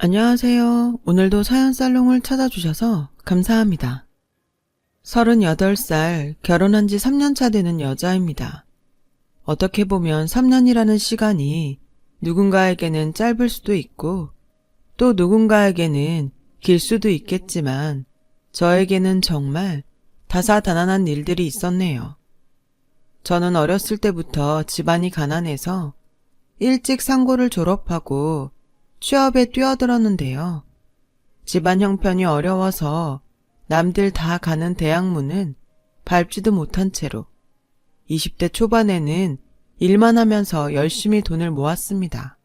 안녕하세요. 오늘도 사연살롱을 찾아주셔서 감사합니다. 38살, 결혼한 지 3년 차 되는 여자입니다. 어떻게 보면 3년이라는 시간이 누군가에게는 짧을 수도 있고 또 누군가에게는 길 수도 있겠지만 저에게는 정말 다사다난한 일들이 있었네요. 저는 어렸을 때부터 집안이 가난해서 일찍 상고를 졸업하고 취업에 뛰어들었는데요. 집안 형편이 어려워서 남들 다 가는 대학문은 밟지도 못한 채로 20대 초반에는 일만 하면서 열심히 돈을 모았습니다.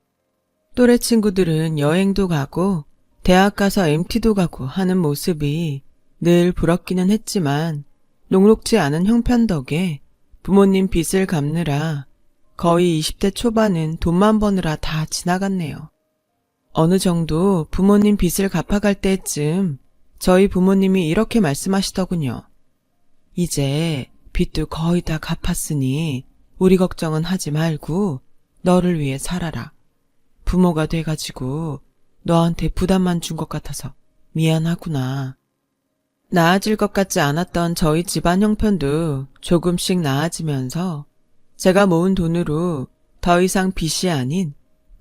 또래 친구들은 여행도 가고 대학 가서 MT도 가고 하는 모습이 늘 부럽기는 했지만 녹록지 않은 형편 덕에 부모님 빚을 갚느라 거의 20대 초반은 돈만 버느라 다 지나갔네요. 어느 정도 부모님 빚을 갚아갈 때쯤 저희 부모님이 이렇게 말씀하시더군요. 이제 빚도 거의 다 갚았으니 우리 걱정은 하지 말고 너를 위해 살아라. 부모가 돼가지고 너한테 부담만 준 것 같아서 미안하구나. 나아질 것 같지 않았던 저희 집안 형편도 조금씩 나아지면서 제가 모은 돈으로 더 이상 빚이 아닌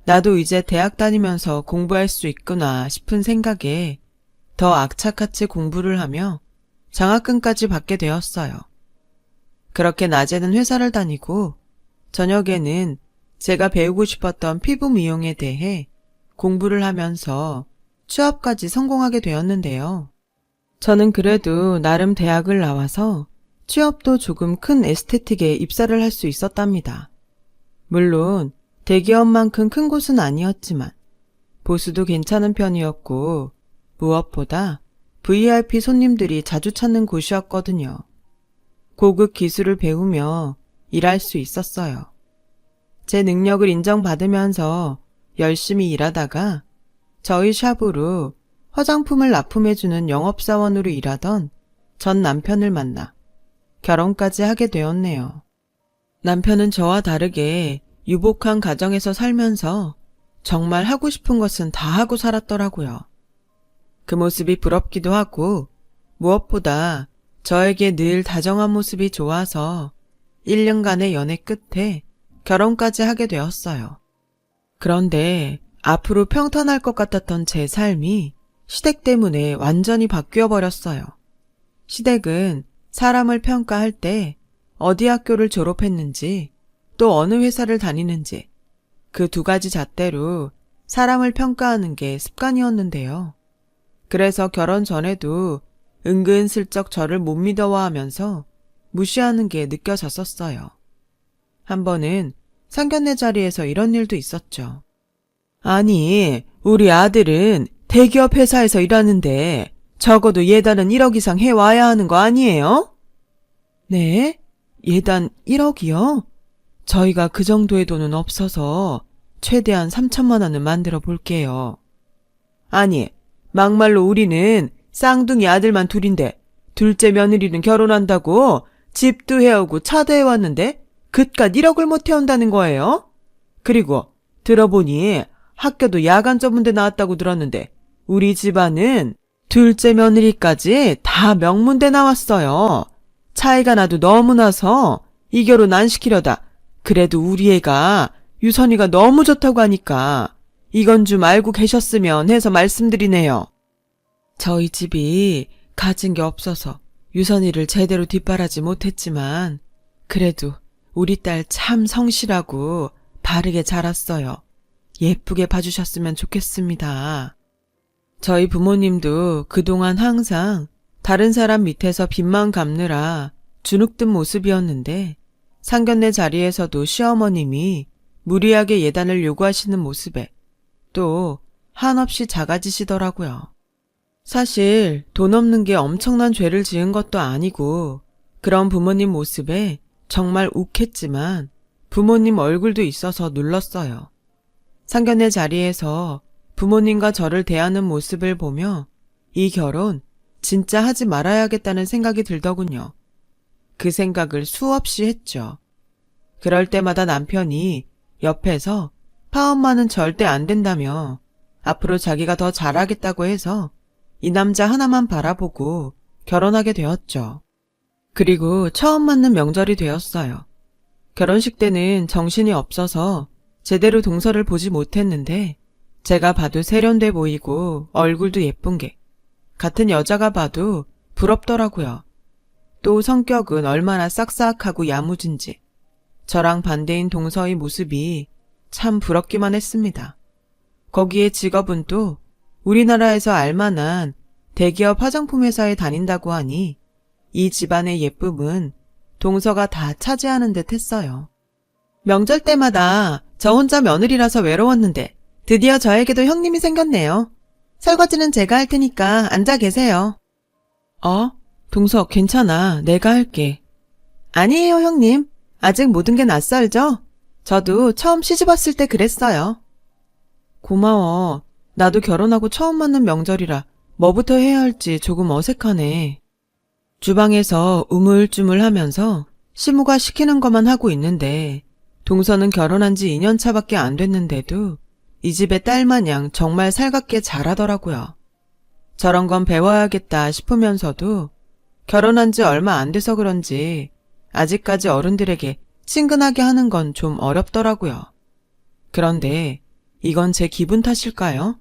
나도 이제 대학 다니면서 공부할 수 있구나 싶은 생각에 더 악착같이 공부를 하며 장학금까지 받게 되었어요. 그렇게 낮에는 회사를 다니고 저녁에는 제가 배우고 싶었던 피부 미용에 대해 공부를 하면서 취업까지 성공하게 되었는데요. 저는 그래도 나름 대학을 나와서 취업도 조금 큰 에스테틱에 입사를 할 수 있었답니다. 물론 대기업만큼 큰 곳은 아니었지만 보수도 괜찮은 편이었고 무엇보다 VIP 손님들이 자주 찾는 곳이었거든요. 고급 기술을 배우며 일할 수 있었어요. 제 능력을 인정받으면서 열심히 일하다가 저희 샵으로 화장품을 납품해주는 영업사원으로 일하던 전 남편을 만나 결혼까지 하게 되었네요. 남편은 저와 다르게 유복한 가정에서 살면서 정말 하고 싶은 것은 다 하고 살았더라고요. 그 모습이 부럽기도 하고 무엇보다 저에게 늘 다정한 모습이 좋아서 1년간의 연애 끝에 결혼까지 하게 되었어요. 그런데 앞으로 평탄할 것 같았던 제 삶이 시댁 때문에 완전히 바뀌어 버렸어요. 시댁은 사람을 평가할 때 어디 학교를 졸업했는지 또 어느 회사를 다니는지 그 두 가지 잣대로 사람을 평가하는 게 습관이었는데요. 그래서 결혼 전에도 은근슬쩍 저를 못 믿어와하면서 무시하는 게 느껴졌었어요. 한 번은 상견례 자리에서 이런 일도 있었죠. 아니, 우리 아들은 대기업 회사에서 일하는데 적어도 예단은 1억 이상 해와야 하는 거 아니에요? 네? 예단 1억이요? 저희가 그 정도의 돈은 없어서 최대한 3천만 원은 만들어 볼게요. 아니, 막말로 우리는 쌍둥이 아들만 둘인데 둘째 며느리는 결혼한다고 집도 해오고 차도 해왔는데 그깟 1억을 못 해온다는 거예요? 그리고 들어보니 학교도 야간 전문대 나왔다고 들었는데 우리 집안은 둘째 며느리까지 다 명문대 나왔어요. 차이가 나도 너무 나서 이 결혼 안 시키려다 그래도 우리 애가 유선이가 너무 좋다고 하니까 이건 좀 알고 계셨으면 해서 말씀드리네요. 저희 집이 가진 게 없어서 유선이를 제대로 뒷바라지 못했지만 그래도 우리 딸 참 성실하고 바르게 자랐어요. 예쁘게 봐주셨으면 좋겠습니다. 저희 부모님도 그동안 항상 다른 사람 밑에서 빚만 갚느라 주눅든 모습이었는데 상견례 자리에서도 시어머님이 무리하게 예단을 요구하시는 모습에 또 한없이 작아지시더라고요. 사실 돈 없는 게 엄청난 죄를 지은 것도 아니고 그런 부모님 모습에 정말 욱했지만 부모님 얼굴도 있어서 눌렀어요. 상견례 자리에서 부모님과 저를 대하는 모습을 보며 이 결혼 진짜 하지 말아야겠다는 생각이 들더군요. 그 생각을 수없이 했죠. 그럴 때마다 남편이 옆에서 파업만은 절대 안 된다며 앞으로 자기가 더 잘하겠다고 해서 이 남자 하나만 바라보고 결혼하게 되었죠. 그리고 처음 맞는 명절이 되었어요. 결혼식 때는 정신이 없어서 제대로 동서를 보지 못했는데 제가 봐도 세련돼 보이고 얼굴도 예쁜 게 같은 여자가 봐도 부럽더라고요. 또 성격은 얼마나 싹싹하고 야무진지 저랑 반대인 동서의 모습이 참 부럽기만 했습니다. 거기에 직업은 또 우리나라에서 알만한 대기업 화장품 회사에 다닌다고 하니 이 집안의 예쁨은 동서가 다 차지하는 듯 했어요. 명절 때마다 저 혼자 며느리라서 외로웠는데 드디어 저에게도 형님이 생겼네요. 설거지는 제가 할 테니까 앉아 계세요. 동서 괜찮아. 내가 할게. 아니에요 형님. 아직 모든 게 낯설죠? 저도 처음 시집 왔을 때 그랬어요. 고마워. 나도 결혼하고 처음 맞는 명절이라 뭐부터 해야 할지 조금 어색하네. 주방에서 우물쭈물 하면서 시무가 시키는 것만 하고 있는데 동서는 결혼한 지 2년 차밖에 안 됐는데도 이 집의 딸마냥 정말 살갑게 잘하더라고요. 저런 건 배워야겠다 싶으면서도 결혼한 지 얼마 안 돼서 그런지 아직까지 어른들에게 친근하게 하는 건 좀 어렵더라고요. 그런데 이건 제 기분 탓일까요?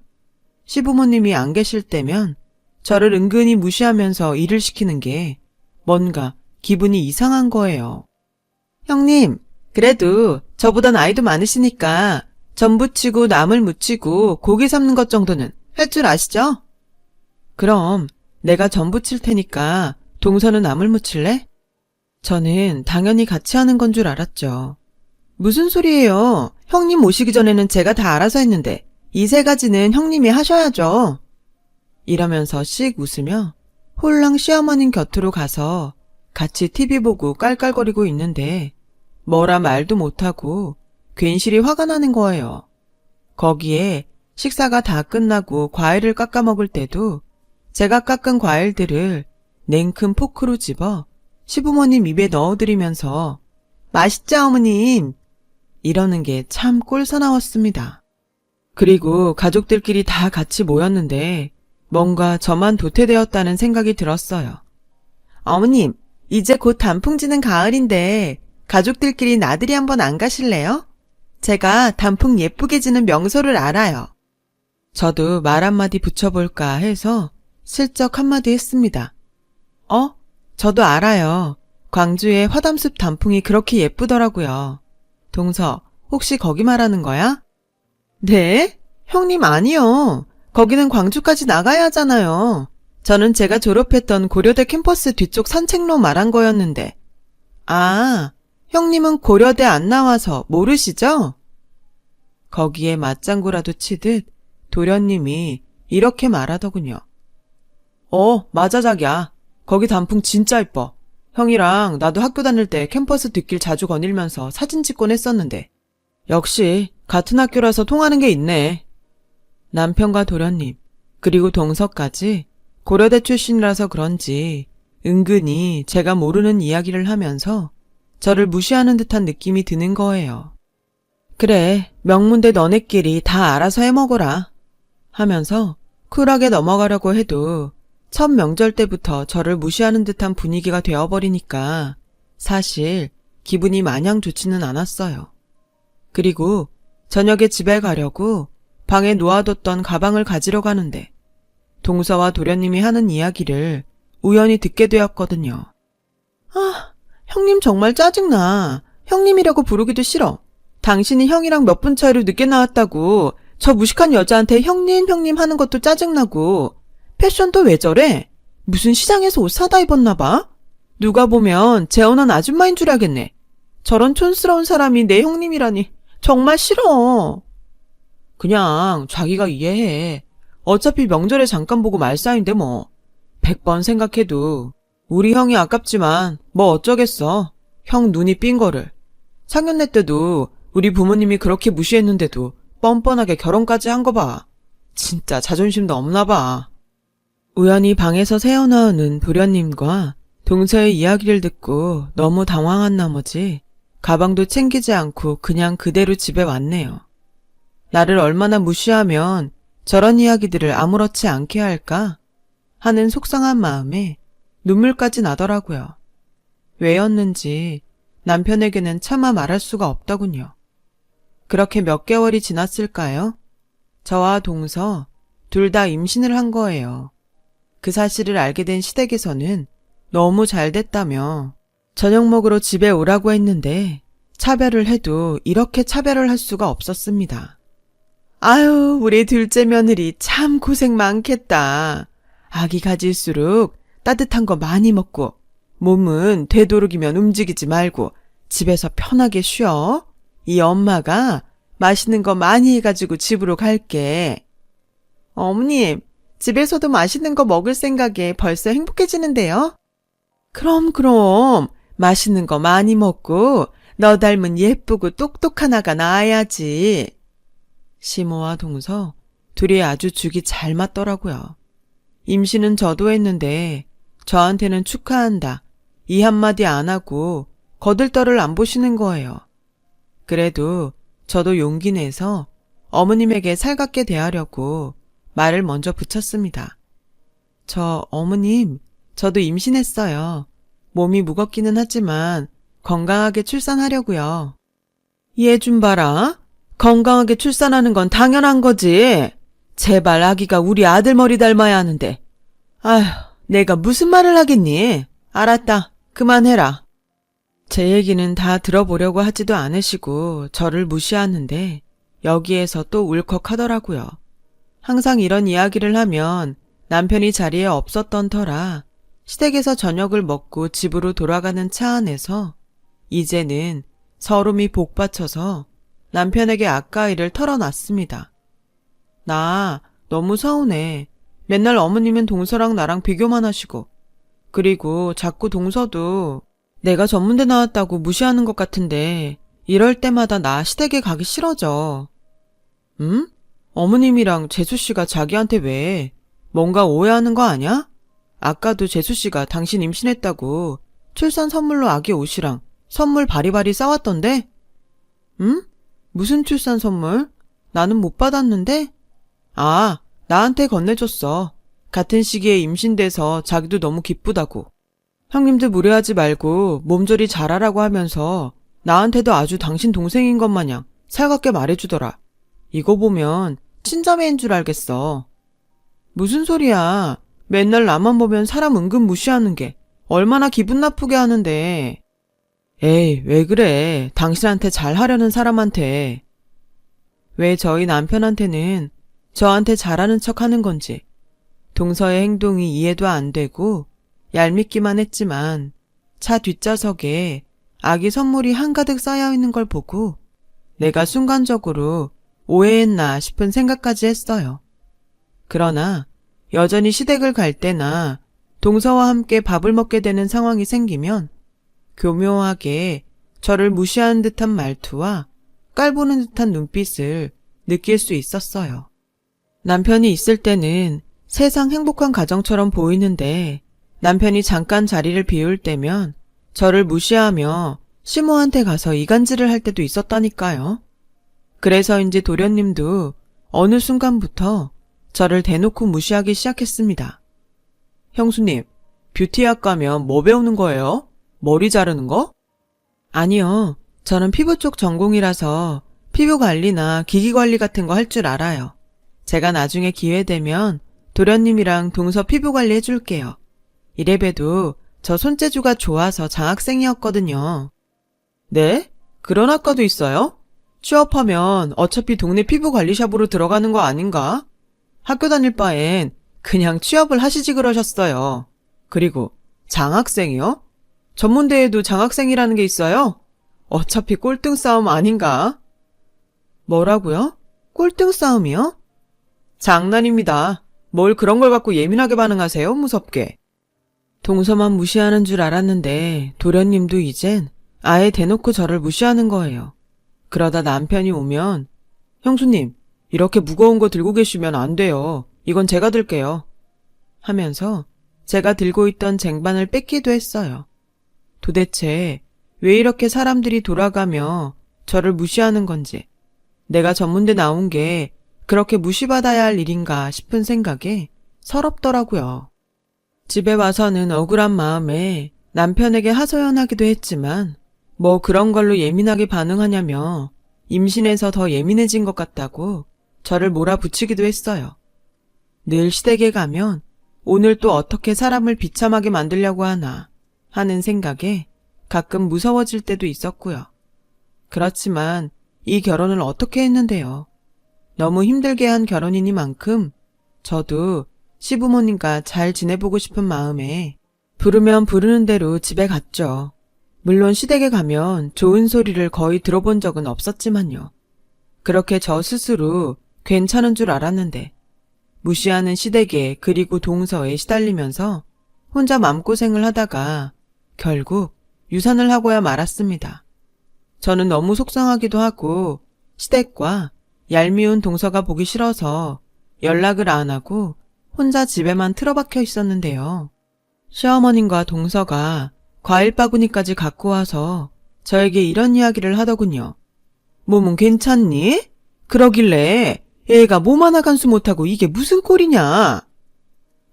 시부모님이 안 계실 때면 저를 은근히 무시하면서 일을 시키는 게 뭔가 기분이 이상한 거예요. 형님, 그래도 저보다 나이도 많으시니까 전 부치고 나물 무치고 고기 삶는 것 정도는 할 줄 아시죠? 그럼 내가 전 부칠 테니까 동서는 나물 무칠래? 저는 당연히 같이 하는 건 줄 알았죠. 무슨 소리예요? 형님 오시기 전에는 제가 다 알아서 했는데 이 세 가지는 형님이 하셔야죠. 이러면서 씩 웃으며 홀랑 시어머님 곁으로 가서 같이 TV 보고 깔깔거리고 있는데 뭐라 말도 못하고 괜시리 화가 나는 거예요. 거기에 식사가 다 끝나고 과일을 깎아 먹을 때도 제가 깎은 과일들을 냉큼 포크로 집어 시부모님 입에 넣어드리면서 맛있죠 어머님? 이러는 게 참 꼴사나웠습니다. 그리고 가족들끼리 다 같이 모였는데 뭔가 저만 도태되었다는 생각이 들었어요. 어머님, 이제 곧 단풍 지는 가을인데 가족들끼리 나들이 한번 안 가실래요? 제가 단풍 예쁘게 지는 명소를 알아요. 저도 말 한마디 붙여볼까 해서 슬쩍 한마디 했습니다. 저도 알아요. 광주의 화담숲 단풍이 그렇게 예쁘더라고요. 동서, 혹시 거기 말하는 거야? 네? 형님 아니요. 거기는 광주까지 나가야 하잖아요. 저는 제가 졸업했던 고려대 캠퍼스 뒤쪽 산책로 말한 거였는데. 아, 형님은 고려대 안 나와서 모르시죠? 거기에 맞장구라도 치듯 도련님이 이렇게 말하더군요. 맞아 자기야. 거기 단풍 진짜 예뻐. 형이랑 나도 학교 다닐 때 캠퍼스 뒷길 자주 거닐면서 사진 찍곤 했었는데. 역시 같은 학교라서 통하는 게 있네. 남편과 도련님, 그리고 동서까지 고려대 출신이라서 그런지 은근히 제가 모르는 이야기를 하면서 저를 무시하는 듯한 느낌이 드는 거예요. 그래, 명문대 너네끼리 다 알아서 해먹어라 하면서 쿨하게 넘어가려고 해도 첫 명절 때부터 저를 무시하는 듯한 분위기가 되어버리니까 사실 기분이 마냥 좋지는 않았어요. 그리고 저녁에 집에 가려고 방에 놓아뒀던 가방을 가지러 가는데 동서와 도련님이 하는 이야기를 우연히 듣게 되었거든요. 형님 정말 짜증나. 형님이라고 부르기도 싫어. 당신이 형이랑 몇 분 차이로 늦게 나왔다고 저 무식한 여자한테 형님 하는 것도 짜증나고 패션도 왜 저래? 무슨 시장에서 옷 사다 입었나 봐? 누가 보면 재혼한 아줌마인 줄 알겠네. 저런 촌스러운 사람이 내 형님이라니 정말 싫어. 그냥 자기가 이해해. 어차피 명절에 잠깐 보고 말 사이인데 뭐. 100번 생각해도 우리 형이 아깝지만 뭐 어쩌겠어. 형 눈이 삔 거를. 상견례 때도 우리 부모님이 그렇게 무시했는데도 뻔뻔하게 결혼까지 한 거 봐. 진짜 자존심도 없나 봐. 우연히 방에서 새어나오는 도련님과 동서의 이야기를 듣고 너무 당황한 나머지 가방도 챙기지 않고 그냥 그대로 집에 왔네요. 나를 얼마나 무시하면 저런 이야기들을 아무렇지 않게 할까 하는 속상한 마음에 눈물까지 나더라고요. 왜였는지 남편에게는 차마 말할 수가 없더군요. 그렇게 몇 개월이 지났을까요? 저와 동서 둘 다 임신을 한 거예요. 그 사실을 알게 된 시댁에서는 너무 잘 됐다며 저녁 먹으러 집에 오라고 했는데 차별을 해도 이렇게 차별을 할 수가 없었습니다. 아유, 우리 둘째 며느리 참 고생 많겠다. 아기 가질수록 따뜻한 거 많이 먹고 몸은 되도록이면 움직이지 말고 집에서 편하게 쉬어. 이 엄마가 맛있는 거 많이 해가지고 집으로 갈게. 어머님, 집에서도 맛있는 거 먹을 생각에 벌써 행복해지는데요? 그럼 맛있는 거 많이 먹고 너 닮은 예쁘고 똑똑한 아가 낳아야지. 시모와 동서 둘이 아주 죽이 잘 맞더라고요. 임신은 저도 했는데 저한테는 축하한다 이 한마디 안 하고 거들떠를 안 보시는 거예요. 그래도 저도 용기 내서 어머님에게 살갑게 대하려고 말을 먼저 붙였습니다. 어머님, 저도 임신했어요. 몸이 무겁기는 하지만 건강하게 출산하려고요. 얘 좀 봐라. 건강하게 출산하는 건 당연한 거지. 제발 아기가 우리 아들 머리 닮아야 하는데. 아휴, 내가 무슨 말을 하겠니? 알았다. 그만해라. 제 얘기는 다 들어보려고 하지도 않으시고 저를 무시하는데 여기에서 또 울컥하더라고요. 항상 이런 이야기를 하면 남편이 자리에 없었던 터라 시댁에서 저녁을 먹고 집으로 돌아가는 차 안에서 이제는 서름이 복받쳐서 남편에게 아까이를 털어놨습니다. 나 너무 서운해. 맨날 어머님은 동서랑 나랑 비교만 하시고 그리고 자꾸 동서도 내가 전문대 나왔다고 무시하는 것 같은데 이럴 때마다 나 시댁에 가기 싫어져. 응? 어머님이랑 재수씨가 자기한테 왜? 뭔가 오해하는 거 아냐? 아까도 재수씨가 당신 임신했다고 출산 선물로 아기 옷이랑 선물 바리바리 싸왔던데? 응? 무슨 출산 선물? 나는 못 받았는데? 아, 나한테 건네줬어. 같은 시기에 임신돼서 자기도 너무 기쁘다고. 형님도 무례하지 말고 몸조리 잘하라고 하면서 나한테도 아주 당신 동생인 것 마냥 살갑게 말해주더라. 이거 보면 친자매인 줄 알겠어. 무슨 소리야. 맨날 나만 보면 사람 은근 무시하는 게 얼마나 기분 나쁘게 하는데. 에이, 왜 그래. 당신한테 잘하려는 사람한테. 왜 저희 남편한테는 저한테 잘하는 척 하는 건지 동서의 행동이 이해도 안 되고 얄밉기만 했지만 차 뒷좌석에 아기 선물이 한가득 쌓여있는 걸 보고 내가 순간적으로 오해했나 싶은 생각까지 했어요. 그러나 여전히 시댁을 갈 때나 동서와 함께 밥을 먹게 되는 상황이 생기면 교묘하게 저를 무시하는 듯한 말투와 깔보는 듯한 눈빛을 느낄 수 있었어요. 남편이 있을 때는 세상 행복한 가정처럼 보이는데 남편이 잠깐 자리를 비울 때면 저를 무시하며 시모한테 가서 이간질을 할 때도 있었다니까요. 그래서인지 도련님도 어느 순간부터 저를 대놓고 무시하기 시작했습니다. 형수님, 뷰티학 가면 뭐 배우는 거예요? 머리 자르는 거? 아니요. 저는 피부 쪽 전공이라서 피부 관리나 기기 관리 같은 거 할 줄 알아요. 제가 나중에 기회 되면 도련님이랑 동서 피부 관리 해줄게요. 이래봬도 저 손재주가 좋아서 장학생이었거든요. 네? 그런 학과도 있어요? 취업하면 어차피 동네 피부 관리샵으로 들어가는 거 아닌가? 학교 다닐 바엔 그냥 취업을 하시지 그러셨어요. 그리고 장학생이요? 전문대에도 장학생이라는 게 있어요? 어차피 꼴등 싸움 아닌가? 뭐라고요? 꼴등 싸움이요? 장난입니다. 뭘 그런 걸 갖고 예민하게 반응하세요? 무섭게. 동서만 무시하는 줄 알았는데 도련님도 이젠 아예 대놓고 저를 무시하는 거예요. 그러다 남편이 오면 형수님, 이렇게 무거운 거 들고 계시면 안 돼요. 이건 제가 들게요. 하면서 제가 들고 있던 쟁반을 뺏기도 했어요. 도대체 왜 이렇게 사람들이 돌아가며 저를 무시하는 건지, 내가 전문대 나온 게 그렇게 무시받아야 할 일인가 싶은 생각에 서럽더라고요. 집에 와서는 억울한 마음에 남편에게 하소연하기도 했지만 뭐 그런 걸로 예민하게 반응하냐며 임신해서 더 예민해진 것 같다고 저를 몰아붙이기도 했어요. 늘 시댁에 가면 오늘 또 어떻게 사람을 비참하게 만들려고 하나 하는 생각에 가끔 무서워질 때도 있었고요. 그렇지만 이 결혼을 어떻게 했는데요. 너무 힘들게 한 결혼이니만큼 저도 시부모님과 잘 지내보고 싶은 마음에 부르면 부르는 대로 집에 갔죠. 물론 시댁에 가면 좋은 소리를 거의 들어본 적은 없었지만요. 그렇게 저 스스로 괜찮은 줄 알았는데 무시하는 시댁에 그리고 동서에 시달리면서 혼자 마음고생을 하다가 결국 유산을 하고야 말았습니다. 저는 너무 속상하기도 하고 시댁과 얄미운 동서가 보기 싫어서 연락을 안 하고 혼자 집에만 틀어박혀 있었는데요. 시어머님과 동서가 과일 바구니까지 갖고 와서 저에게 이런 이야기를 하더군요. 몸은 괜찮니? 그러길래 애가 몸 하나 간수 못하고 이게 무슨 꼴이냐?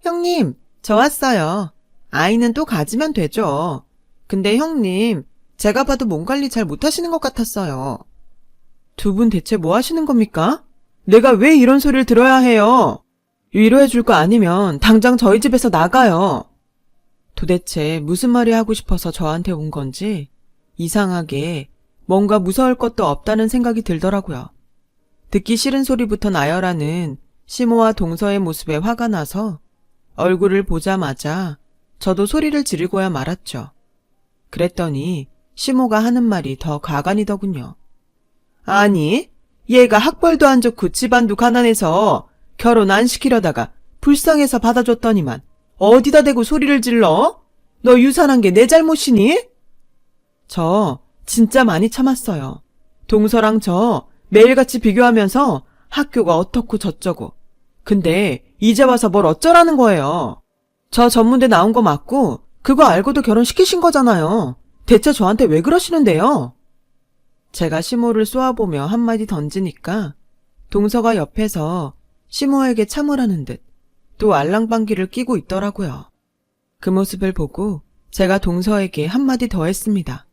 형님, 저 왔어요. 아이는 또 가지면 되죠. 근데 형님, 제가 봐도 몸 관리 잘 못하시는 것 같았어요. 두 분 대체 뭐 하시는 겁니까? 내가 왜 이런 소리를 들어야 해요? 위로해 줄 거 아니면 당장 저희 집에서 나가요. 도대체 무슨 말이 하고 싶어서 저한테 온 건지 이상하게 뭔가 무서울 것도 없다는 생각이 들더라고요. 듣기 싫은 소리부터 나열하는 시모와 동서의 모습에 화가 나서 얼굴을 보자마자 저도 소리를 지르고야 말았죠. 그랬더니 시모가 하는 말이 더 가관이더군요. 아니, 얘가 학벌도 안 좋고 집안도 가난해서 결혼 안 시키려다가 불쌍해서 받아줬더니만 어디다 대고 소리를 질러? 너 유산한 게 내 잘못이니? 저 진짜 많이 참았어요. 동서랑 저 매일같이 비교하면서 학교가 어떻고 저쩌고. 근데 이제 와서 뭘 어쩌라는 거예요. 저 전문대 나온 거 맞고 그거 알고도 결혼시키신 거잖아요. 대체 저한테 왜 그러시는데요? 제가 시모를 쏘아보며 한마디 던지니까 동서가 옆에서 시모에게 참으라는 듯 또 알랑방귀를 끼고 있더라고요. 그 모습을 보고 제가 동서에게 한마디 더 했습니다.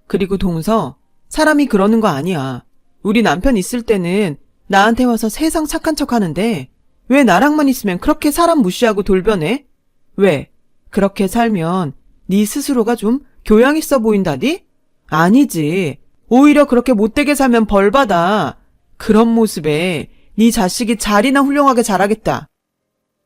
그리고 동서, 사람이 그러는 거 아니야. 우리 남편 있을 때는 나한테 와서 세상 착한 척 하는데 왜 나랑만 있으면 그렇게 사람 무시하고 돌변해? 왜? 그렇게 살면 네 스스로가 좀 교양 있어 보인다니? 아니지. 오히려 그렇게 못되게 살면 벌 받아. 그런 모습에 네 자식이 잘이나 훌륭하게 자라겠다.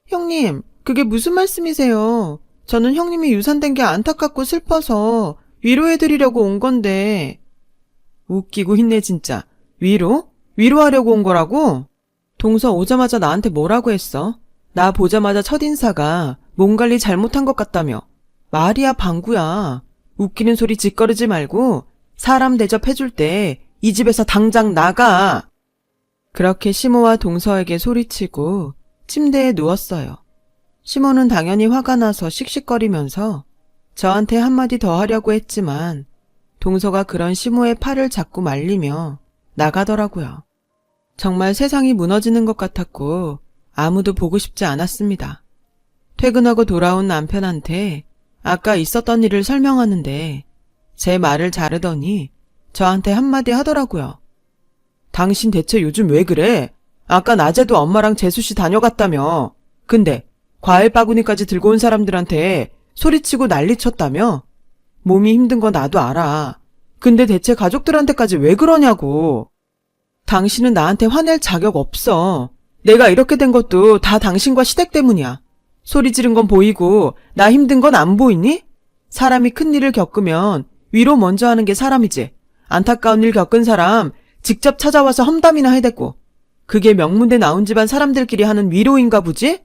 형님, 그게 무슨 말씀이세요? 저는 형님이 유산된 게 안타깝고 슬퍼서 위로해드리려고 온 건데. 웃기고 힘내 진짜. 위로? 위로하려고 온 거라고? 동서 오자마자 나한테 뭐라고 했어? 나 보자마자 첫인사가 몸 관리 잘못한 것 같다며. 말이야 방구야. 웃기는 소리 짓거리지 말고 사람 대접해줄 때 이 집에서 당장 나가. 그렇게 시모와 동서에게 소리치고 침대에 누웠어요. 시모는 당연히 화가 나서 씩씩거리면서 저한테 한마디 더 하려고 했지만 동서가 그런 시모의 팔을 잡고 말리며 나가더라고요. 정말 세상이 무너지는 것 같았고 아무도 보고 싶지 않았습니다. 퇴근하고 돌아온 남편한테 아까 있었던 일을 설명하는데 제 말을 자르더니 저한테 한마디 하더라고요. 당신 대체 요즘 왜 그래? 아까 낮에도 엄마랑 재수씨 다녀갔다며. 근데 과일 바구니까지 들고 온 사람들한테 소리치고 난리쳤다며? 몸이 힘든 거 나도 알아. 근데 대체 가족들한테까지 왜 그러냐고. 당신은 나한테 화낼 자격 없어. 내가 이렇게 된 것도 다 당신과 시댁 때문이야. 소리 지른 건 보이고 나 힘든 건 안 보이니? 사람이 큰일을 겪으면 위로 먼저 하는 게 사람이지. 안타까운 일 겪은 사람 직접 찾아와서 험담이나 해대고. 그게 명문대 나온 집안 사람들끼리 하는 위로인가 보지?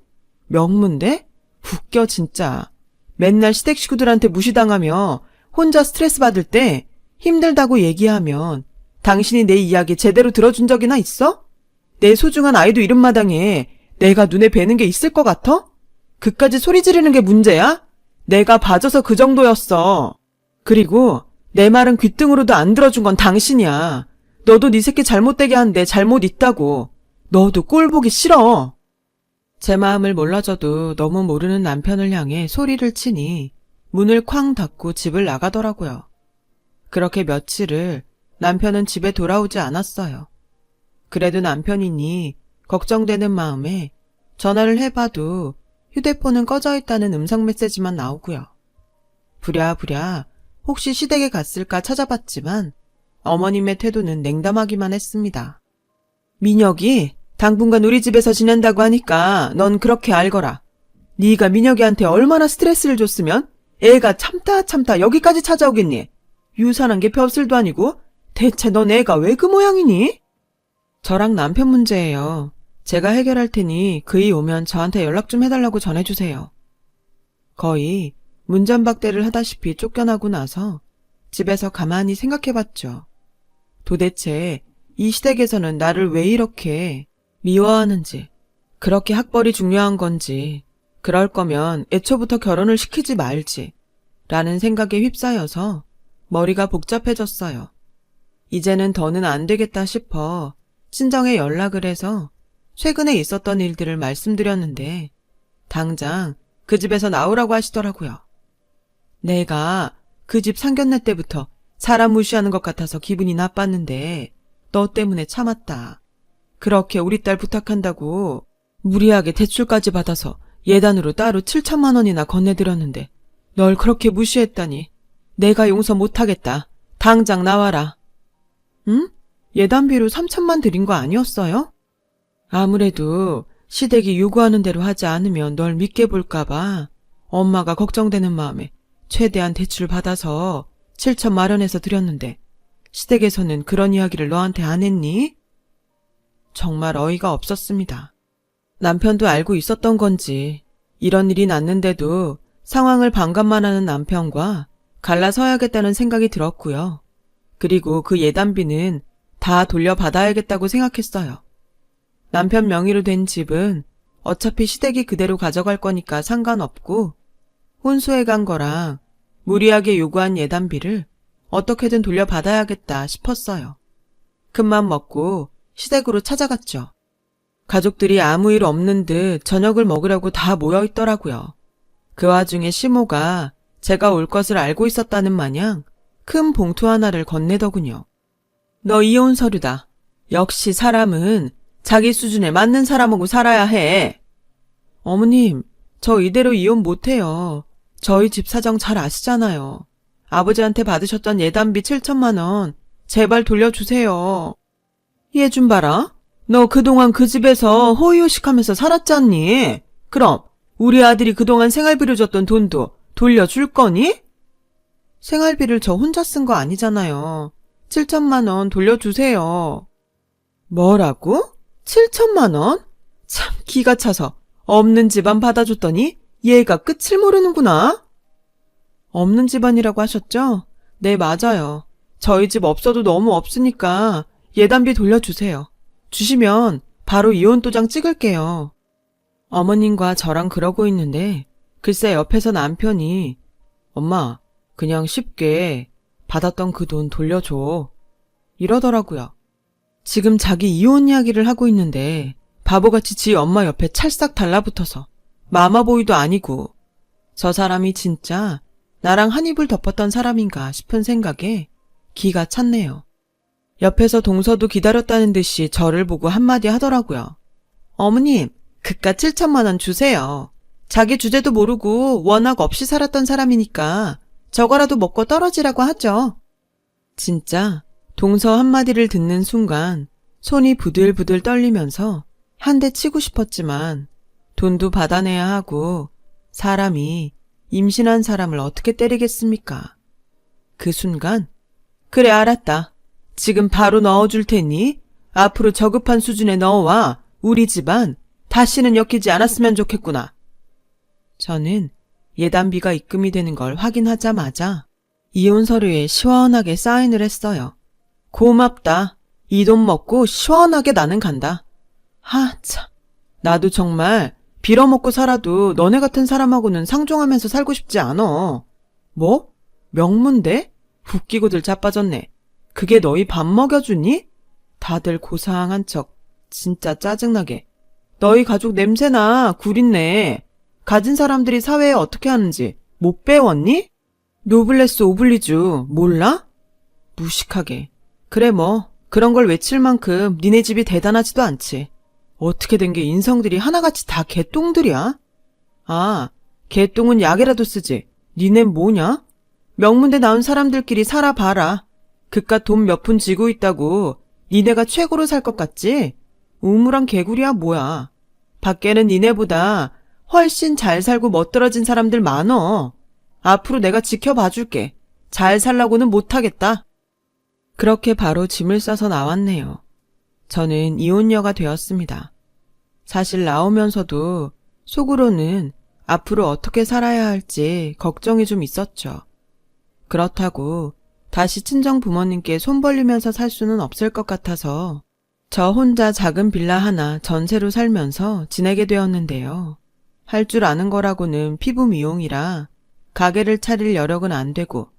명문대? 웃겨 진짜. 맨날 시댁 식구들한테 무시당하며 혼자 스트레스 받을 때 힘들다고 얘기하면 당신이 내 이야기 제대로 들어준 적이나 있어? 내 소중한 아이도 이런 마당에 내가 눈에 뵈는 게 있을 것 같아? 그까지 소리 지르는 게 문제야? 내가 봐줘서 그 정도였어. 그리고 내 말은 귓등으로도 안 들어준 건 당신이야. 너도 네 새끼 잘못되게 한 내 잘못 있다고. 너도 꼴 보기 싫어. 제 마음을 몰라줘도 너무 모르는 남편을 향해 소리를 치니 문을 쾅 닫고 집을 나가더라고요. 그렇게 며칠을 남편은 집에 돌아오지 않았어요. 그래도 남편이니 걱정되는 마음에 전화를 해봐도 휴대폰은 꺼져 있다는 음성 메시지만 나오고요. 부랴부랴 혹시 시댁에 갔을까 찾아봤지만 어머님의 태도는 냉담하기만 했습니다. 민혁이 당분간 우리 집에서 지낸다고 하니까 넌 그렇게 알거라. 네가 민혁이한테 얼마나 스트레스를 줬으면 애가 참다 여기까지 찾아오겠니? 유산한 게 벼슬도 아니고 대체 넌 애가 왜 그 모양이니? 저랑 남편 문제예요. 제가 해결할 테니 그이 오면 저한테 연락 좀 해달라고 전해주세요. 거의 문전박대를 하다시피 쫓겨나고 나서 집에서 가만히 생각해봤죠. 도대체 이 시댁에서는 나를 왜 이렇게 미워하는지, 그렇게 학벌이 중요한 건지, 그럴 거면 애초부터 결혼을 시키지 말지 라는 생각에 휩싸여서 머리가 복잡해졌어요. 이제는 더는 안 되겠다 싶어 친정에 연락을 해서 최근에 있었던 일들을 말씀드렸는데 당장 그 집에서 나오라고 하시더라고요. 내가 그 집 상견례 때부터 사람 무시하는 것 같아서 기분이 나빴는데 너 때문에 참았다. 그렇게 우리 딸 부탁한다고 무리하게 대출까지 받아서 예단으로 따로 7천만 원이나 건네드렸는데 널 그렇게 무시했다니 내가 용서 못하겠다. 당장 나와라. 응? 예단비로 3천만 드린 거 아니었어요? 아무래도 시댁이 요구하는 대로 하지 않으면 널 믿게 볼까봐 엄마가 걱정되는 마음에 최대한 대출 받아서 7천 마련해서 드렸는데 시댁에서는 그런 이야기를 너한테 안 했니? 정말 어이가 없었습니다. 남편도 알고 있었던 건지 이런 일이 났는데도 상황을 반감만 하는 남편과 갈라서야겠다는 생각이 들었고요. 그리고 그 예단비는 다 돌려받아야겠다고 생각했어요. 남편 명의로 된 집은 어차피 시댁이 그대로 가져갈 거니까 상관없고 혼수해 간 거랑 무리하게 요구한 예단비를 어떻게든 돌려받아야겠다 싶었어요. 큰맘 먹고 시댁으로 찾아갔죠. 가족들이 아무 일 없는 듯 저녁을 먹으려고 다 모여 있더라고요. 그 와중에 시모가 제가 올 것을 알고 있었다는 마냥 큰 봉투 하나를 건네더군요. 너 이혼 서류다. 역시 사람은 자기 수준에 맞는 사람하고 살아야 해. 어머님, 저 이대로 이혼 못해요. 저희 집 사정 잘 아시잖아요. 아버지한테 받으셨던 예단비 7천만 원 제발 돌려주세요. 얘 좀 봐라. 너 그동안 그 집에서 호의호식하면서 살았잖니? 그럼 우리 아들이 그동안 생활비로 줬던 돈도 돌려줄 거니? 생활비를 저 혼자 쓴 거 아니잖아요. 7천만 원 돌려주세요. 뭐라고? 7천만 원? 참 기가 차서 없는 집안 받아줬더니 얘가 끝을 모르는구나. 없는 집안이라고 하셨죠? 네, 맞아요. 저희 집 없어도 너무 없으니까 예단비 돌려주세요. 주시면 바로 이혼 도장 찍을게요. 어머님과 저랑 그러고 있는데 글쎄 옆에서 남편이 엄마 그냥 쉽게 받았던 그 돈 돌려줘 이러더라고요. 지금 자기 이혼 이야기를 하고 있는데 바보같이 지 엄마 옆에 찰싹 달라붙어서 마마보이도 아니고 저 사람이 진짜 나랑 한 입을 덮었던 사람인가 싶은 생각에 기가 찼네요. 옆에서 동서도 기다렸다는 듯이 저를 보고 한마디 하더라고요. 어머님, 그깟 7천만 원 주세요. 자기 주제도 모르고 워낙 없이 살았던 사람이니까 저거라도 먹고 떨어지라고 하죠. 진짜 동서 한마디를 듣는 순간 손이 부들부들 떨리면서 한 대 치고 싶었지만 돈도 받아내야 하고 사람이 임신한 사람을 어떻게 때리겠습니까? 그 순간 그래 알았다. 지금 바로 넣어줄 테니 앞으로 저급한 수준에 넣어와 우리 집안 다시는 엮이지 않았으면 좋겠구나. 저는 예단비가 입금이 되는 걸 확인하자마자 이혼 서류에 시원하게 사인을 했어요. 고맙다. 이 돈 먹고 시원하게 나는 간다. 참. 나도 정말 빌어먹고 살아도 너네 같은 사람하고는 상종하면서 살고 싶지 않어. 뭐? 명문대? 웃기고들 자빠졌네. 그게 너희 밥 먹여주니? 다들 고상한 척 진짜 짜증나게. 너희 가족 냄새나 구린내. 가진 사람들이 사회에 어떻게 하는지 못 배웠니? 노블레스 오블리주 몰라? 무식하게. 그래 뭐 그런 걸 외칠 만큼 니네 집이 대단하지도 않지. 어떻게 된 게 인성들이 하나같이 다 개똥들이야? 아, 개똥은 약이라도 쓰지. 니넨 뭐냐? 명문대 나온 사람들끼리 살아봐라. 그깟 돈 몇 푼 쥐고 있다고 니네가 최고로 살 것 같지? 우물한 개구리야 뭐야. 밖에는 니네보다 훨씬 잘 살고 멋들어진 사람들 많어. 앞으로 내가 지켜봐줄게. 잘 살라고는 못하겠다. 그렇게 바로 짐을 싸서 나왔네요. 저는 이혼녀가 되었습니다. 사실 나오면서도 속으로는 앞으로 어떻게 살아야 할지 걱정이 좀 있었죠. 그렇다고 다시 친정 부모님께 손 벌리면서 살 수는 없을 것 같아서 저 혼자 작은 빌라 하나 전세로 살면서 지내게 되었는데요. 할 줄 아는 거라고는 피부 미용이라 가게를 차릴 여력은 안 되고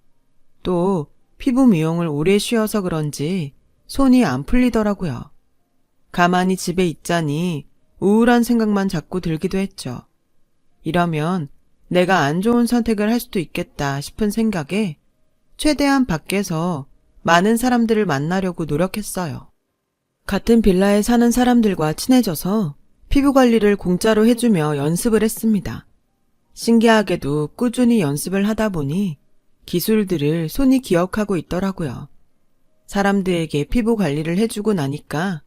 또 피부 미용을 오래 쉬어서 그런지 손이 안 풀리더라고요. 가만히 집에 있자니 우울한 생각만 자꾸 들기도 했죠. 이러면 내가 안 좋은 선택을 할 수도 있겠다 싶은 생각에 최대한 밖에서 많은 사람들을 만나려고 노력했어요. 같은 빌라에 사는 사람들과 친해져서 피부 관리를 공짜로 해주며 연습을 했습니다. 신기하게도 꾸준히 연습을 하다 보니 기술들을 손이 기억하고 있더라고요. 사람들에게 피부 관리를 해주고 나니까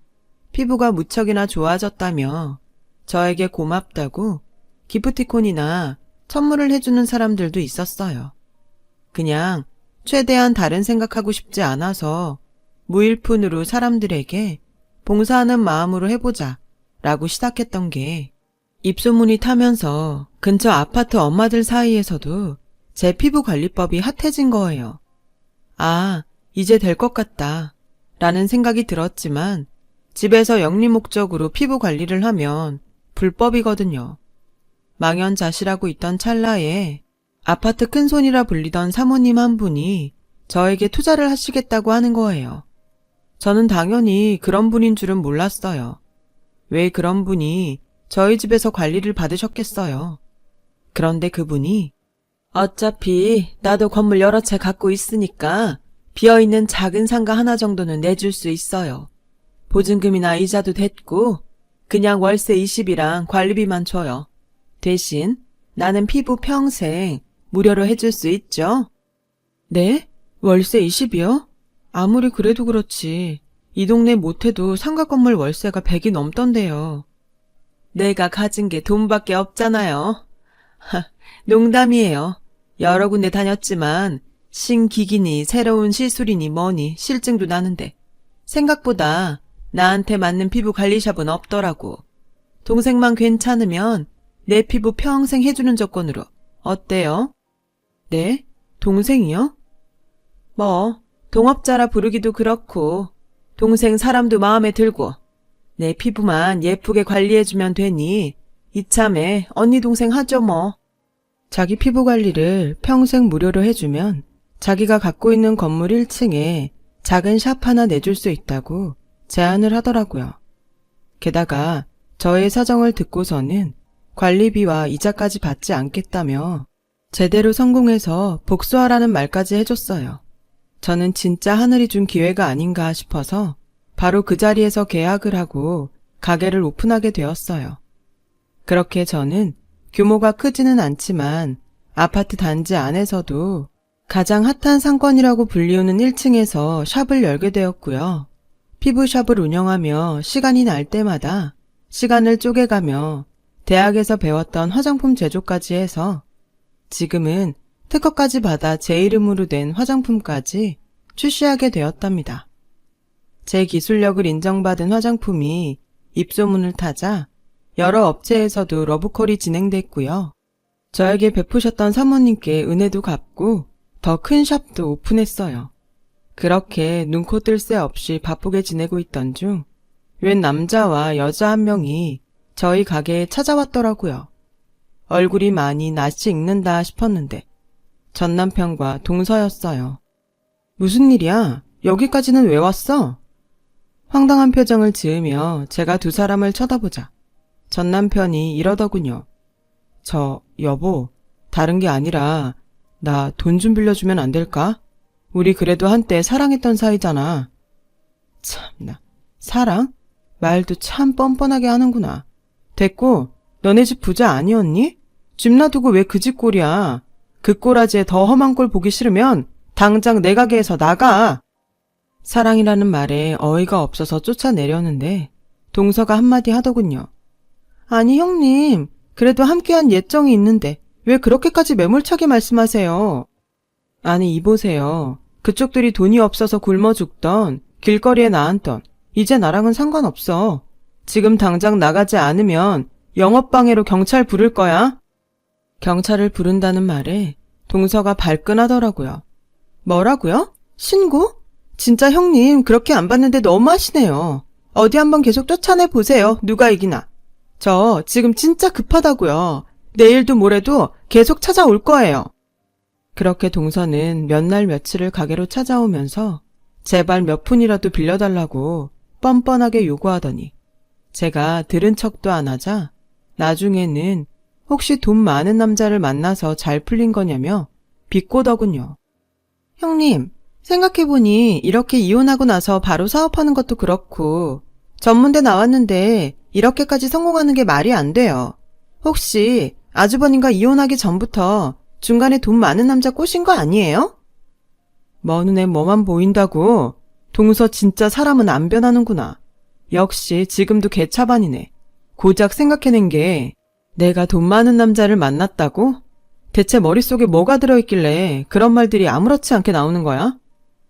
피부가 무척이나 좋아졌다며 저에게 고맙다고 기프티콘이나 선물을 해주는 사람들도 있었어요. 그냥 최대한 다른 생각하고 싶지 않아서 무일푼으로 사람들에게 봉사하는 마음으로 해보자 라고 시작했던 게 입소문이 타면서 근처 아파트 엄마들 사이에서도 제 피부 관리법이 핫해진 거예요. 아, 이제 될 것 같다 라는 생각이 들었지만 집에서 영리 목적으로 피부 관리를 하면 불법이거든요. 망연자실하고 있던 찰나에 아파트 큰손이라 불리던 사모님 한 분이 저에게 투자를 하시겠다고 하는 거예요. 저는 당연히 그런 분인 줄은 몰랐어요. 왜 그런 분이 저희 집에서 관리를 받으셨겠어요. 그런데 그분이 어차피 나도 건물 여러 채 갖고 있으니까 비어있는 작은 상가 하나 정도는 내줄 수 있어요. 보증금이나 이자도 됐고 그냥 월세 20이랑 관리비만 줘요. 대신 나는 피부 평생 무료로 해줄 수 있죠? 네? 월세 20이요? 아무리 그래도 그렇지. 이 동네 못해도 상가 건물 월세가 100이 넘던데요. 내가 가진 게 돈밖에 없잖아요. 농담이에요. 여러 군데 다녔지만 신기기니 새로운 시술이니 뭐니 실증도 나는데 생각보다 나한테 맞는 피부 관리샵은 없더라고. 동생만 괜찮으면 내 피부 평생 해주는 조건으로 어때요? 네? 동생이요? 뭐 동업자라 부르기도 그렇고 동생 사람도 마음에 들고 내 피부만 예쁘게 관리해주면 되니 이참에 언니 동생 하죠 뭐. 자기 피부 관리를 평생 무료로 해주면 자기가 갖고 있는 건물 1층에 작은 샵 하나 내줄 수 있다고 제안을 하더라고요. 게다가 저의 사정을 듣고서는 관리비와 이자까지 받지 않겠다며 제대로 성공해서 복수하라는 말까지 해줬어요. 저는 진짜 하늘이 준 기회가 아닌가 싶어서 바로 그 자리에서 계약을 하고 가게를 오픈하게 되었어요. 그렇게 저는 규모가 크지는 않지만 아파트 단지 안에서도 가장 핫한 상권이라고 불리우는 1층에서 샵을 열게 되었고요. 피부샵을 운영하며 시간이 날 때마다 시간을 쪼개가며 대학에서 배웠던 화장품 제조까지 해서 지금은 특허까지 받아 제 이름으로 된 화장품까지 출시하게 되었답니다. 제 기술력을 인정받은 화장품이 입소문을 타자 여러 업체에서도 러브콜이 진행됐고요. 저에게 베푸셨던 사모님께 은혜도 갚고 더 큰 샵도 오픈했어요. 그렇게 눈코 뜰 새 없이 바쁘게 지내고 있던 중 웬 남자와 여자 한 명이 저희 가게에 찾아왔더라고요. 얼굴이 많이 낯이 익는다 싶었는데 전 남편과 동서였어요. 무슨 일이야? 여기까지는 왜 왔어? 황당한 표정을 지으며 제가 두 사람을 쳐다보자 전 남편이 이러더군요. 여보, 다른 게 아니라 나 돈 좀 빌려주면 안 될까? 우리 그래도 한때 사랑했던 사이잖아. 참나, 사랑? 말도 참 뻔뻔하게 하는구나. 됐고, 너네 집 부자 아니었니? 집 놔두고 왜 그 집 꼴이야? 그 꼬라지에 더 험한 꼴 보기 싫으면 당장 내 가게에서 나가. 사랑이라는 말에 어이가 없어서 쫓아내려는데 동서가 한마디 하더군요. 아니 형님, 그래도 함께한 예정이 있는데 왜 그렇게까지 매몰차게 말씀하세요? 아니 이보세요. 그쪽들이 돈이 없어서 굶어 죽던, 길거리에 나앉던, 이제 나랑은 상관없어. 지금 당장 나가지 않으면 영업방해로 경찰 부를 거야. 경찰을 부른다는 말에 동서가 발끈하더라고요. 뭐라고요? 신고? 진짜 형님 그렇게 안 봤는데 너무하시네요. 어디 한번 계속 쫓아내 보세요. 누가 이기나. 저 지금 진짜 급하다고요. 내일도 모레도 계속 찾아올 거예요. 그렇게 동서는 몇 날 며칠을 가게로 찾아오면서 제발 몇 푼이라도 빌려달라고 뻔뻔하게 요구하더니 제가 들은 척도 안 하자 나중에는 혹시 돈 많은 남자를 만나서 잘 풀린 거냐며 비꼬더군요. 형님, 생각해보니 이렇게 이혼하고 나서 바로 사업하는 것도 그렇고 전문대 나왔는데 이렇게까지 성공하는 게 말이 안 돼요. 혹시 아주버님과 이혼하기 전부터 중간에 돈 많은 남자 꼬신 거 아니에요? 먼 눈에 뭐만 보인다고. 동서 진짜 사람은 안 변하는구나. 역시 지금도 개차반이네. 고작 생각해낸 게 내가 돈 많은 남자를 만났다고? 대체 머릿속에 뭐가 들어있길래 그런 말들이 아무렇지 않게 나오는 거야?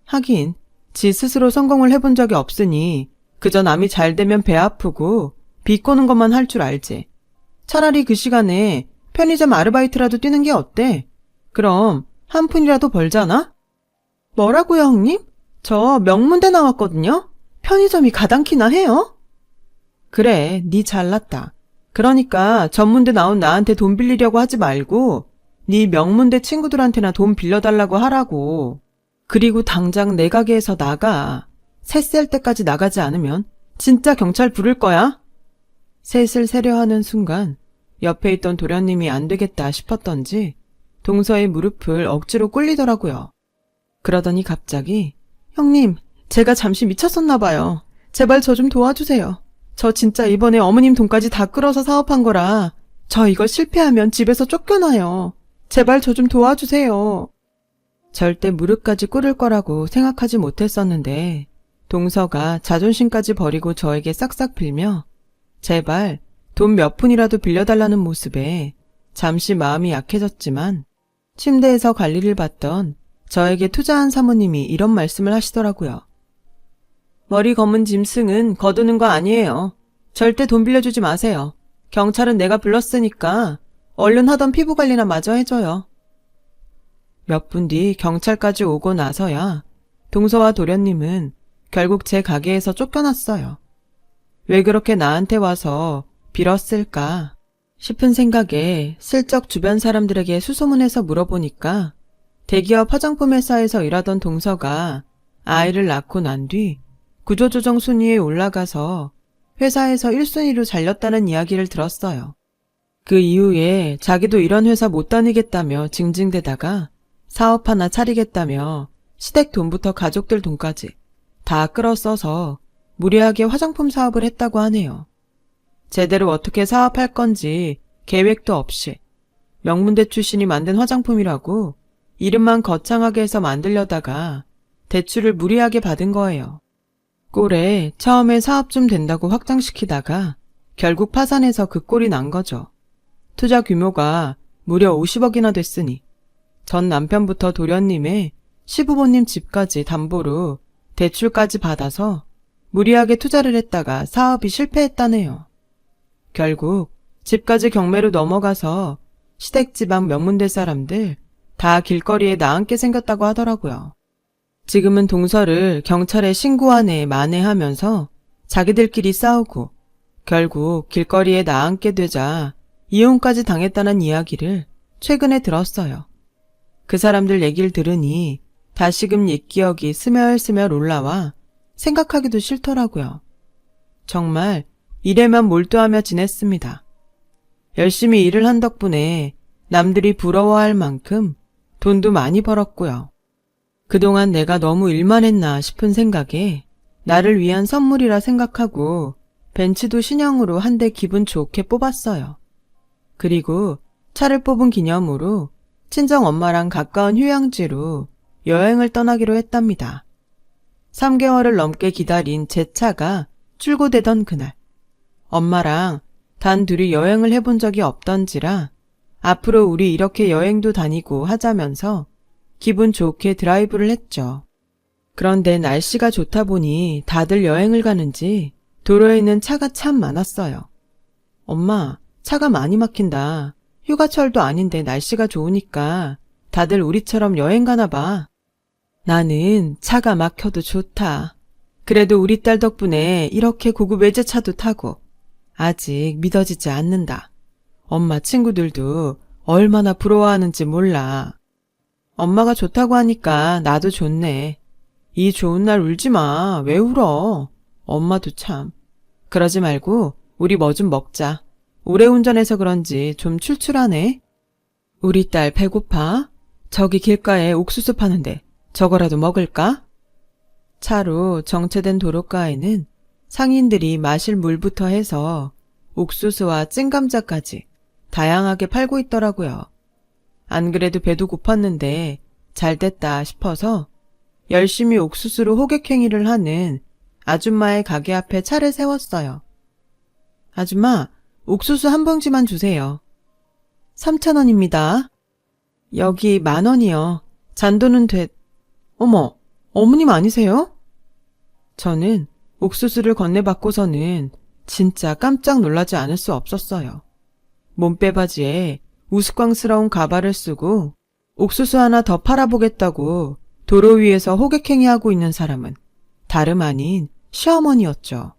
하긴 지 스스로 성공을 해본 적이 없으니 그저 남이 잘 되면 배 아프고 비꼬는 것만 할 줄 알지. 차라리 그 시간에 편의점 아르바이트라도 뛰는 게 어때? 그럼 한 푼이라도 벌잖아? 뭐라고요, 형님? 저 명문대 나왔거든요? 편의점이 가당키나 해요? 그래, 니 잘났다. 그러니까 전문대 나온 나한테 돈 빌리려고 하지 말고 니 명문대 친구들한테나 돈 빌려달라고 하라고. 그리고 당장 내 가게에서 나가. 새 셀 때까지 나가지 않으면 진짜 경찰 부를 거야? 셋을 세려 하는 순간 옆에 있던 도련님이 안 되겠다 싶었던지 동서의 무릎을 억지로 꿇리더라고요. 그러더니 갑자기 형님, 제가 잠시 미쳤었나 봐요. 제발 저 좀 도와주세요. 저 진짜 이번에 어머님 돈까지 다 끌어서 사업한 거라 저 이거 실패하면 집에서 쫓겨나요. 제발 저 좀 도와주세요. 절대 무릎까지 꿇을 거라고 생각하지 못했었는데 동서가 자존심까지 버리고 저에게 싹싹 빌며 제발 돈 몇 푼이라도 빌려달라는 모습에 잠시 마음이 약해졌지만 침대에서 관리를 받던 저에게 투자한 사모님이 이런 말씀을 하시더라고요. 머리 검은 짐승은 거두는 거 아니에요. 절대 돈 빌려주지 마세요. 경찰은 내가 불렀으니까 얼른 하던 피부관리나 마저 해줘요. 몇 분 뒤 경찰까지 오고 나서야 동서와 도련님은 결국 제 가게에서 쫓겨났어요. 왜 그렇게 나한테 와서 빌었을까 싶은 생각에 슬쩍 주변 사람들에게 수소문해서 물어보니까 대기업 화장품 회사에서 일하던 동서가 아이를 낳고 난 뒤 구조조정 순위에 올라가서 회사에서 1순위로 잘렸다는 이야기를 들었어요. 그 이후에 자기도 이런 회사 못 다니겠다며 징징대다가 사업 하나 차리겠다며 시댁 돈부터 가족들 돈까지 다 끌어써서 무리하게 화장품 사업을 했다고 하네요. 제대로 어떻게 사업할 건지 계획도 없이 명문대 출신이 만든 화장품이라고 이름만 거창하게 해서 만들려다가 대출을 무리하게 받은 거예요. 꼴에 처음에 사업 좀 된다고 확장시키다가 결국 파산해서 그 꼴이 난 거죠. 투자 규모가 무려 50억이나 됐으니 전 남편부터 도련님의 시부모님 집까지 담보로 대출까지 받아서 무리하게 투자를 했다가 사업이 실패했다네요. 결국 집까지 경매로 넘어가서 시댁 지방 명문대 사람들 다 길거리에 나앉게 생겼다고 하더라고요. 지금은 동서를 경찰에 신고하네 만회하면서 자기들끼리 싸우고 결국 길거리에 나앉게 되자 이혼까지 당했다는 이야기를 최근에 들었어요. 그 사람들 얘기를 들으니 다시금 옛 기억이 스멀스멀 올라와 생각하기도 싫더라고요. 정말 일에만 몰두하며 지냈습니다. 열심히 일을 한 덕분에 남들이 부러워할 만큼 돈도 많이 벌었고요. 그동안 내가 너무 일만 했나 싶은 생각에 나를 위한 선물이라 생각하고 벤츠도 신형으로 한 대 기분 좋게 뽑았어요. 그리고 차를 뽑은 기념으로 친정 엄마랑 가까운 휴양지로 여행을 떠나기로 했답니다. 3개월을 넘게 기다린 제 차가 출고되던 그날, 엄마랑 단 둘이 여행을 해본 적이 없던지라 앞으로 우리 이렇게 여행도 다니고 하자면서 기분 좋게 드라이브를 했죠. 그런데 날씨가 좋다 보니 다들 여행을 가는지 도로에는 차가 참 많았어요. 엄마, 차가 많이 막힌다. 휴가철도 아닌데 날씨가 좋으니까 다들 우리처럼 여행 가나 봐. 나는 차가 막혀도 좋다. 그래도 우리 딸 덕분에 이렇게 고급 외제차도 타고 아직 믿어지지 않는다. 엄마 친구들도 얼마나 부러워하는지 몰라. 엄마가 좋다고 하니까 나도 좋네. 이 좋은 날 울지 마. 왜 울어? 엄마도 참. 그러지 말고 우리 뭐 좀 먹자. 오래 운전해서 그런지 좀 출출하네. 우리 딸 배고파? 저기 길가에 옥수수 파는데 저거라도 먹을까? 차로 정체된 도로가에는 상인들이 마실 물부터 해서 옥수수와 찐감자까지 다양하게 팔고 있더라고요. 안 그래도 배도 고팠는데 잘 됐다 싶어서 열심히 옥수수로 호객행위를 하는 아줌마의 가게 앞에 차를 세웠어요. 아줌마, 옥수수 한 봉지만 주세요. 3,000원입니다. 여기 10,000원이요. 잔돈은 어머, 어머님 아니세요? 저는 옥수수를 건네받고서는 진짜 깜짝 놀라지 않을 수 없었어요. 몸빼바지에 우스꽝스러운 가발을 쓰고 옥수수 하나 더 팔아보겠다고 도로 위에서 호객행위하고 있는 사람은 다름 아닌 시어머니였죠.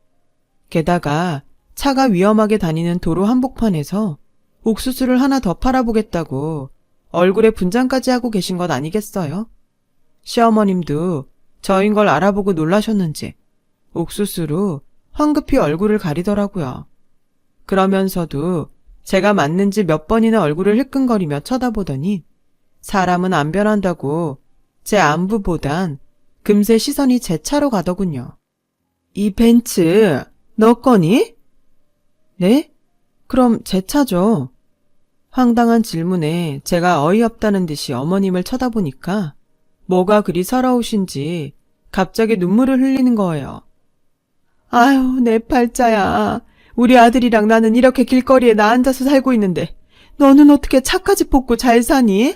게다가 차가 위험하게 다니는 도로 한복판에서 옥수수를 하나 더 팔아보겠다고 얼굴에 분장까지 하고 계신 것 아니겠어요? 시어머님도 저인 걸 알아보고 놀라셨는지 옥수수로 황급히 얼굴을 가리더라고요. 그러면서도 제가 맞는지 몇 번이나 얼굴을 흘끈거리며 쳐다보더니 사람은 안 변한다고 제 안부보단 금세 시선이 제 차로 가더군요. 이 벤츠 너 거니? 네? 그럼 제 차죠. 황당한 질문에 제가 어이없다는 듯이 어머님을 쳐다보니까 뭐가 그리 서러우신지 갑자기 눈물을 흘리는 거예요. 아유, 내 팔자야. 우리 아들이랑 나는 이렇게 길거리에 나 앉아서 살고 있는데 너는 어떻게 차까지 뽑고 잘 사니?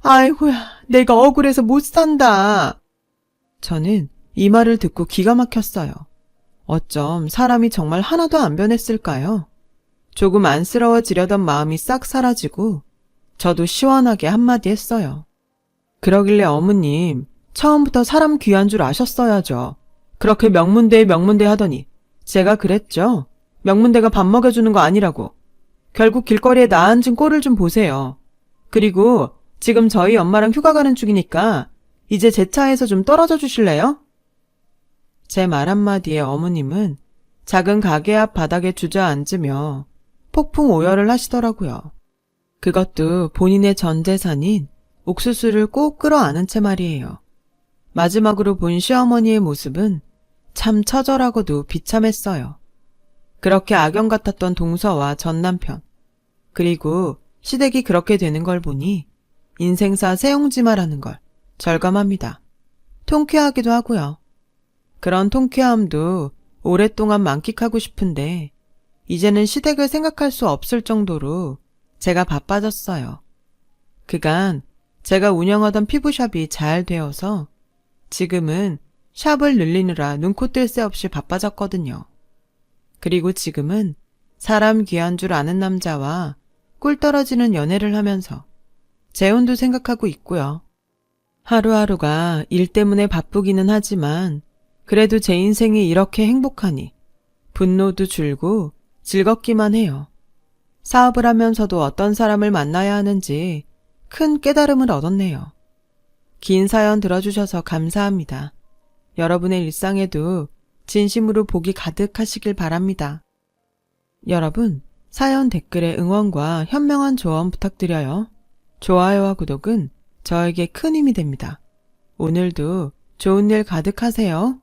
아이고야, 내가 억울해서 못 산다. 저는 이 말을 듣고 기가 막혔어요. 어쩜 사람이 정말 하나도 안 변했을까요? 조금 안쓰러워지려던 마음이 싹 사라지고 저도 시원하게 한마디 했어요. 그러길래 어머님, 처음부터 사람 귀한 줄 아셨어야죠. 그렇게 명문대 하더니 제가 그랬죠. 명문대가 밥 먹여주는 거 아니라고. 결국 길거리에 나 앉은 꼴을 좀 보세요. 그리고 지금 저희 엄마랑 휴가 가는 중이니까 이제 제 차에서 좀 떨어져 주실래요? 제 말 한마디에 어머님은 작은 가게 앞 바닥에 주저앉으며 폭풍 오열을 하시더라고요. 그것도 본인의 전 재산인 옥수수를 꼭 끌어안은 채 말이에요. 마지막으로 본 시어머니의 모습은 참 처절하고도 비참했어요. 그렇게 악연 같았던 동서와 전 남편, 그리고 시댁이 그렇게 되는 걸 보니 인생사 세옹지마라는 걸 절감합니다. 통쾌하기도 하고요. 그런 통쾌함도 오랫동안 만끽하고 싶은데 이제는 시댁을 생각할 수 없을 정도로 제가 바빠졌어요. 그간 제가 운영하던 피부샵이 잘 되어서 지금은 샵을 늘리느라 눈코 뜰 새 없이 바빠졌거든요. 그리고 지금은 사람 귀한 줄 아는 남자와 꿀 떨어지는 연애를 하면서 재혼도 생각하고 있고요. 하루하루가 일 때문에 바쁘기는 하지만 그래도 제 인생이 이렇게 행복하니 분노도 줄고 즐겁기만 해요. 사업을 하면서도 어떤 사람을 만나야 하는지 큰 깨달음을 얻었네요. 긴 사연 들어주셔서 감사합니다. 여러분의 일상에도 진심으로 복이 가득하시길 바랍니다. 여러분, 사연 댓글에 응원과 현명한 조언 부탁드려요. 좋아요와 구독은 저에게 큰 힘이 됩니다. 오늘도 좋은 일 가득하세요.